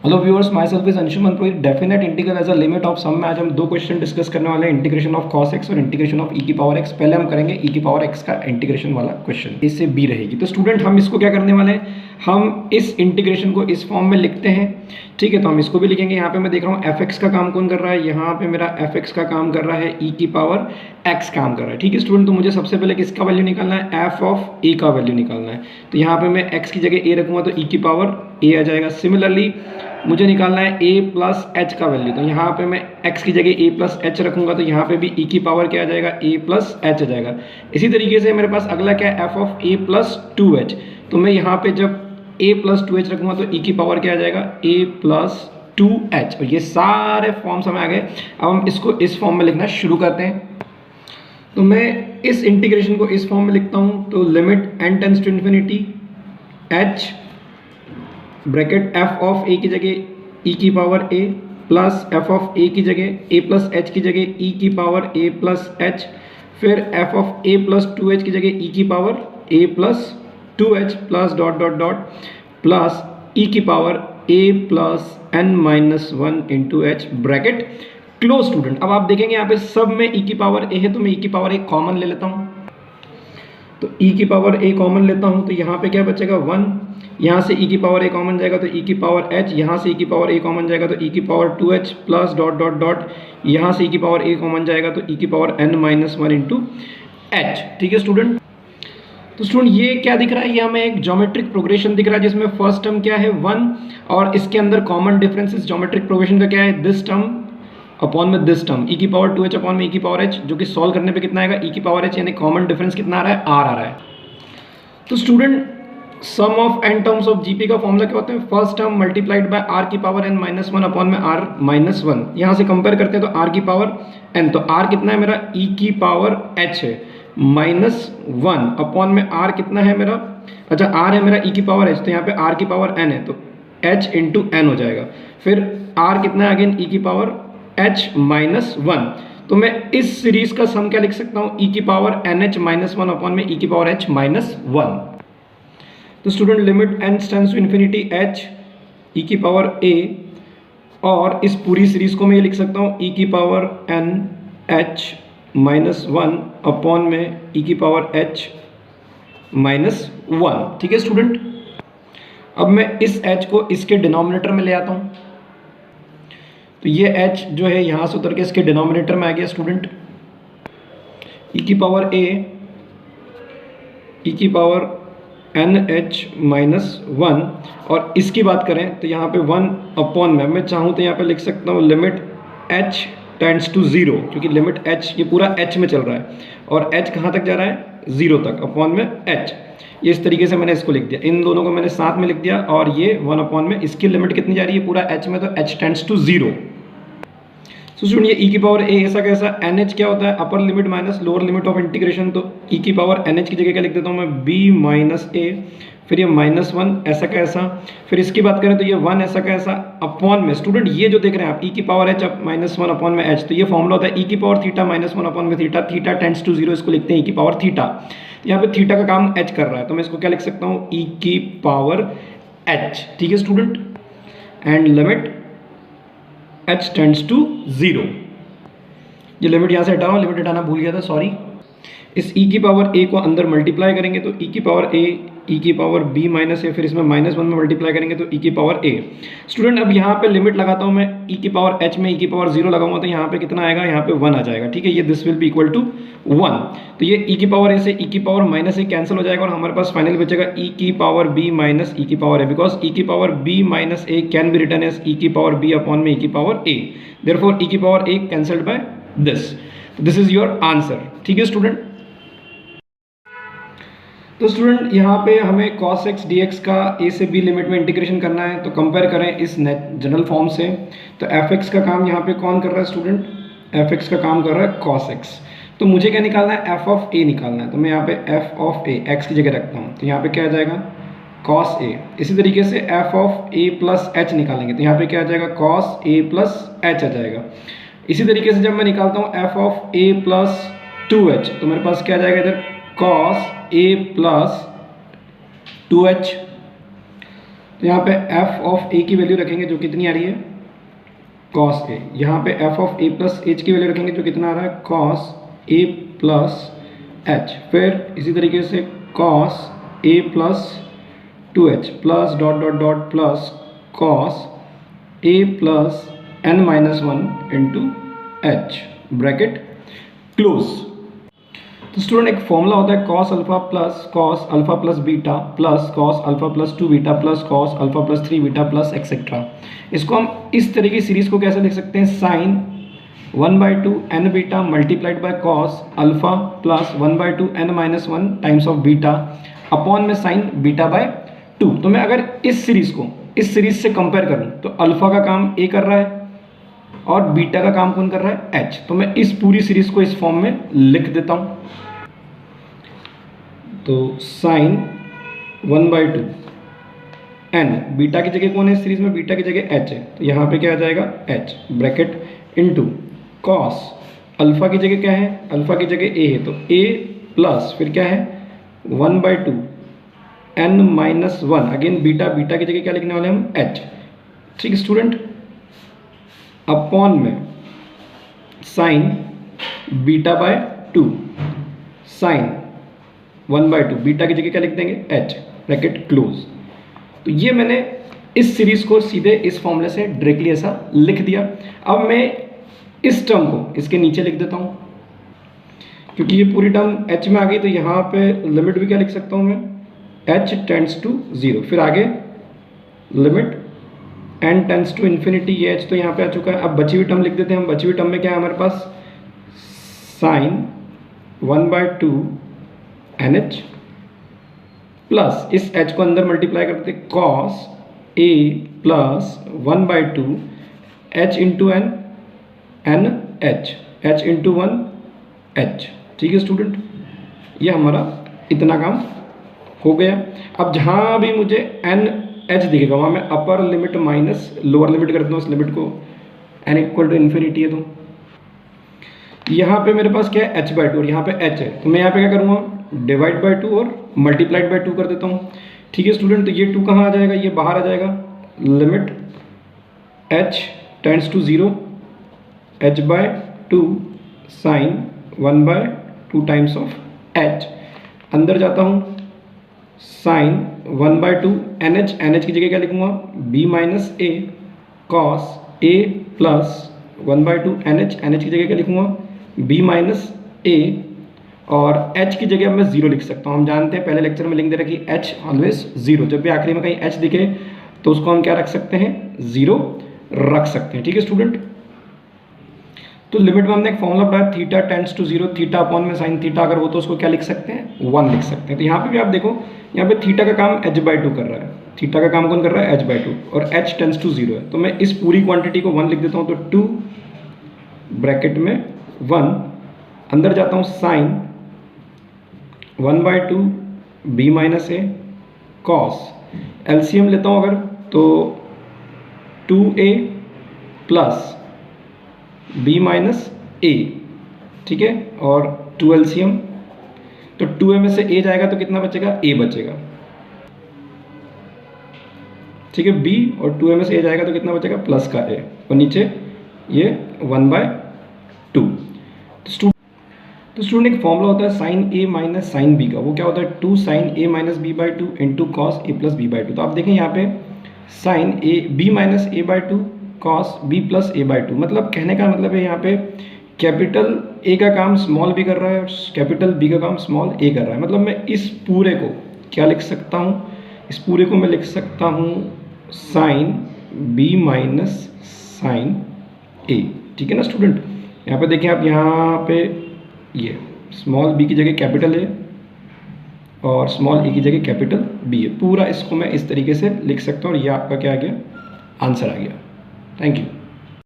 Hello viewers, myself is Anshuman Purohit. Definite integral as a limit of sum में आज हम दो क्वेश्चन डिस्कस करने वाले हैं, इंटीग्रेशन ऑफ cos x और इंटीग्रेशन ऑफ e की पावर x। पहले हम करेंगे e की पावर x का इंटीग्रेशन वाला क्वेश्चन, ए से बी रहेगी। तो स्टूडेंट हम इसको क्या करने वाले हैं, हम इस इंटीग्रेशन को इस फॉर्म में लिखते हैं, ठीक है। तो हम इसको भी लिखेंगे। यहाँ पे मैं देख रहा हूँ fx का काम कौन कर रहा है, यहाँ पे मेरा fx का काम कर रहा है e की पावर x काम कर रहा है, ठीक है स्टूडेंट। तो मुझे सबसे पहले किसका वैल्यू निकालना है, f ऑफ a का वैल्यू निकालना है। तो यहाँ पे मैं x की जगह a रखूँगा तो e की पावर a आ जाएगा। सिमिलरली मुझे निकालना है a प्लस एच का वैल्यू, तो यहाँ पे मैं x की जगह a प्लस एच रखूँगा तो यहाँ पे भी e की पावर क्या आ जाएगा, a प्लस एच आ जाएगा। इसी तरीके से मेरे पास अगला क्या है, f of a plus 2h। तो मैं यहाँ पे जब a प्लस 2h रखूँगा तो e की पावर क्या आ जाएगा, a प्लस 2h। और ये सारे फॉर्म्स हमें आ गए। अब हम इसको इस फॉर्म में लिखना शुरू करते हैं। तो मैं इस इंटीग्रेशन को इस फॉर्म में लिखता हूँ। तो limit n tends to infinity h bracket f of a की जगह e की power a plus f of a की जगह a प्लस h की जगह e की पावर a प्लस h, फिर f of a plus 2h की जगह e की power a plus 2h plus dot dot dot plus e की power a plus n minus 1 into h bracket close. Student अब आप देखेंगे यहाँ पे सब में e की पावर a है, तो मैं e की पावर a कॉमन ले लेता हूँ। तो e की पावर a कॉमन लेता हूँ तो यहाँ पे क्या बचेगा 1, यहाँ से e की पावर a कॉमन जाएगा तो e की पावर h, यहाँ से e की पावर a कॉमन जाएगा तो e की power 2h plus dot dot dot, यहाँ से e की पावर a कॉमन जाएगा तो e की power n minus 1 into h, ठीक है स्टूडेंट। तो स्टूडेंट ये क्या दिख रहा है, ये हमें एक ज्योमेट्रिक प्रोग्रेशन दिख रहा है जिसमें फर्स्ट टर्म क्या है 1 और इसके अंदर कॉमन डिफरेंस इस ज्योमेट्रिक प्रोग्रेशन का क्या है, दिस टर्म अपॉन में दिस टर्म e की पावर 2h अपॉन में e की पावर h, जो कि सॉल्व करने पे कितना आएगा, e की पावर h, यानी कॉमन डिफरेंस कितना आ रहा है, r आ रहा है। तो student sum of n terms of GP का फॉर्मूला क्या होता है, first term multiplied by r की पावर n माइनस 1 अपॉन में r माइनस 1। यहाँ से कंपेयर करते हैं तो r की पावर n, तो r कितना है मेरा, e की पावर h है माइनस 1 अपॉन में r कितना है मेरा, अच्छा r है मेरा e की पावर h, तो यहाँ पे r की पावर n है तो h इंटू n हो जाएगा। फिर r कितना है अगेन e की पावर h माइनस 1। तो मैं इस सीरीज का सम क्या लिख सकता हूँ, e की पावर nh माइनस 1 अपॉन में e की पावर h माइनस 1। तो student limit n tends to infinity h e की पावर a, और इस पूरी सीरीज को मैं ये लिख सकता हूँ e की power n h minus 1 upon में e की पावर h माइनस 1, ठीक है स्टूडेंट। अब मैं इस h को इसके डिनोमिनेटर में ले आता हूँ, तो ये h जो है यहाँ से उतर के इसके डिनोमिनेटर में आ गया स्टूडेंट। e की पावर a e की पावर NH माइनस 1, और इसकी बात करें तो यहाँ पे 1 अपॉन में मैं चाहूँ तो यहाँ पे लिख सकता हूँ लिमिट h टेंड्स टू 0, क्योंकि लिमिट h ये पूरा h में चल रहा है और h कहाँ तक जा रहा है, 0 तक अपॉन में h। ये इस तरीके से मैंने इसको लिख दिया, इन दोनों को मैंने साथ में लिख दिया, और ये 1 अपॉन में इसकी लिमिट कितनी जा रही है, पूरा h में, तो h टेंड्स टू 0। तो स्टूडेंट ये e की पावर a ऐसा कैसा, nh क्या होता है, upper limit minus lower limit of integration, तो e की पावर nh की जगह क्या लिख देता हूँ मैं, b माइनस a, फिर ये माइनस 1 ऐसा कैसा, फिर इसकी बात करें तो ये 1 ऐसा कैसा अपॉन में, स्टूडेंट ये जो देख रहे हैं आप e की पावर h माइनस 1 अपॉन में h, तो ये फॉर्मूला होता है e की पावर थीटा माइनस 1 अपॉन में थीटा, थीटा टेंड्स टू 0, इसको लिखते हैं e की पावर थीटा। यहाँ पे थीटा का काम h कर रहा है तो मैं इसको क्या लिख सकता हूँ, e की पावर h, ठीक है student. And limit h tends to 0, ये लिमिट यहाँ से हटा रहा हूँ, लिमिट हटाना भूल गया था, सॉरी। इस e की पावर a को अंदर मल्टीप्लाई करेंगे तो e की पावर a e की पावर b माइनस a, फिर इसमें माइनस 1 में मल्टीप्लाई करेंगे तो e की पावर a। स्टूडेंट अब यहाँ पे लिमिट लगाता हूँ मैं, e की पावर h में e की पावर 0 लगाऊंगा तो यहाँ पे कितना आएगा, यहाँ पे 1 आ जाएगा, ठीक है। ये this will be equal to 1, तो ये e की पावर a से e की पावर माइनस a कैंसिल हो जाएगा और हमारे पास फाइनल बचेगा e की पावर b माइनस e की पावर a, बिकॉज e की power b minus a can be written as e की पावर b अपॉन में e की पावर a, देयरफॉर e की power a cancelled by this is your answer, ठीक है student. तो student यहाँ पे हमें cos x dx का a से b लिमिट में इंटीग्रेशन करना है, तो कंपेयर करें इस जनरल फॉर्म से, तो fx का काम यहाँ पे कौन कर रहा है स्टूडेंट, fx का काम कर रहा है cos x। तो मुझे क्या निकालना है, f ऑफ a निकालना है, तो मैं यहाँ पे f ऑफ a x की जगह रखता हूँ, तो यहाँ पे क्या आ जाएगा cos a। इसी तरीके से f of a plus h निकालेंगे तो यहाँ पे क्या आ जाएगा, cos a प्लस h आ जाएगा। इसी तरीके से जब मैं निकालता हूँ f of a plus 2h, तो मेरे पास क्या आ जाएगा इधर cos a प्लस 2h, तो यहाँ पे एफ ऑफ ए की वैल्यू रखेंगे जो कितनी आ रही है कॉस ए। यहाँ पे F of A plus H की वैल्यू रखेंगे जो कितना आ रहा है कॉस ए प्लस एच। फिर इसी तरीके से cos A plus 2h plus dot dot dot plus cos A plus n minus 1 into H bracket close. तो स्टूडेंट एक फॉर्मूला होता है cos alpha plus beta plus cos alpha plus 2 beta plus cos alpha plus 3 beta plus etcetera. इसको हम इस तरह की series को कैसे लिख सकते हैं sine 1/2 n beta multiplied by cos alpha plus 1/2 n minus 1 times of beta upon में साइन बीटा बाय 2। तो मैं अगर इस सीरीज से कंपेयर करूं तो अल्फा का काम ए कर रहा है और बीटा का काम कौन कर रहा है एच। तो मैं इस पूरी सीरीज को इस फॉर्म में लिख देता हूं। तो साइन 1/2 n बीटा की जगह कौन है इस सीरीज में बीटा की जगह एच है तो यहाँ पे क्या आ जाएगा H bracket into cos alpha की जगह क्या है अल्फा की जगह ए है तो ए प्लस फिर क्या है 1/2 n माइनस 1 अगेन बीटा की जगह क्या लिखने वाले हम एच। ठीक है स्टूडेंट अपॉन में sine beta by 2 sine 1/2 beta की जगह क्या लिख देंगे एच ब्रैकेट क्लोज। तो ये मैंने इस सीरीज को सीधे इस फॉर्मूले से डायरेक्टली ऐसा लिख दिया। अब मैं इस टर्म को इसके नीचे लिख देता हूँ क्योंकि ये पूरी टर्म एच में आ गई तो यहाँ पे लिमिट भी क्या लिख सकता हूँ मैं h टेंड्स टू 0। फिर आगे limit n tends to infinity ये h तो यहाँ पे आ चुका है। अब बची हुई टर्म लिख देते हैं हम। बची हुई टर्म में क्या है हमारे पास साइन 1/2 nh प्लस इस h को अंदर मल्टीप्लाई करते cos a plus 1/2 h into n n h into 1 h। ठीक है स्टूडेंट ये हमारा इतना काम हो गया। अब जहाँ भी मुझे एन एच दिखेगा वहाँ मैं upper limit minus lower limit कर देता हूँ। इस लिमिट को एन इक्वल टू इन्फिनिटी है तो यहाँ पे मेरे पास क्या है h/2 और यहाँ पे h है तो मैं यहाँ पे क्या करूँगा डिवाइड बाय 2 और मल्टीप्लाइड बाय 2 कर देता हूँ। ठीक है स्टूडेंट तो ये 2 कहाँ आ जाएगा ये बाहर आ जाएगा limit h tends to 0 h/2 sine 1/2 times of h अंदर जाता हूँ साइन 1/2 NH की जगह क्या लिखूंगा b minus A cos a plus 1/2 NH की जगह क्या लिखूंगा b माइनस ए और h की जगह मैं 0 लिख सकता हूँ। हम जानते हैं पहले लेक्चर में लिख दे रहा कि h ऑलवेज 0 जब भी आखिरी में कहीं h दिखे तो उसको हम क्या रख सकते हैं 0 रख सकते हैं। ठीक है स्टूडेंट तो लिमिट में हमने एक फॉर्मूला पढ़ा theta tends to 0 theta upon में साइन थीटा अगर हो तो उसको क्या लिख सकते हैं 1 लिख सकते हैं। तो यहाँ पे भी आप देखो यहाँ पे थीटा का काम h/2 कर रहा है थीटा का काम कौन कर रहा है h/2 और h टेंड्स टू 0 है तो मैं इस पूरी क्वांटिटी को 1 लिख देता हूँ तो 2 ब्रैकेट में 1 अंदर जाता हूँ साइन 1/2 b माइनस ए कॉस एलसीएम लेता हूँ अगर तो 2a प्लस b माइनस ए। ठीक है और 2 एलसीएम तो 2a में से a जाएगा तो कितना बचेगा a बचेगा। ठीक है b और 2a में से a जाएगा तो कितना बचेगा प्लस का a और नीचे ये 1/2। तो स्टूडेंट एक फॉर्मूला होता है sine a minus sine b का वो क्या होता है 2 sine a minus b/2 into cos a plus b/2। तो आप देखें यहाँ पे sine b minus a/2 cos b plus a/2 मतलब कहने का मतलब है यहाँ पे कैपिटल A का काम स्मॉल b कर रहा है और कैपिटल B का काम स्मॉल a कर रहा है। मतलब मैं इस पूरे को क्या लिख सकता हूँ इस पूरे को मैं लिख सकता हूँ sine b minus sine a। ठीक है ना स्टूडेंट यहाँ पे देखिए आप यहाँ पे ये स्मॉल b की जगह कैपिटल A और स्मॉल a की जगह कैपिटल B है। पूरा इसको मैं इस तरीके से लिख सकता हूँ और ये आपका क्या आ गया आंसर आ गया। Thank you.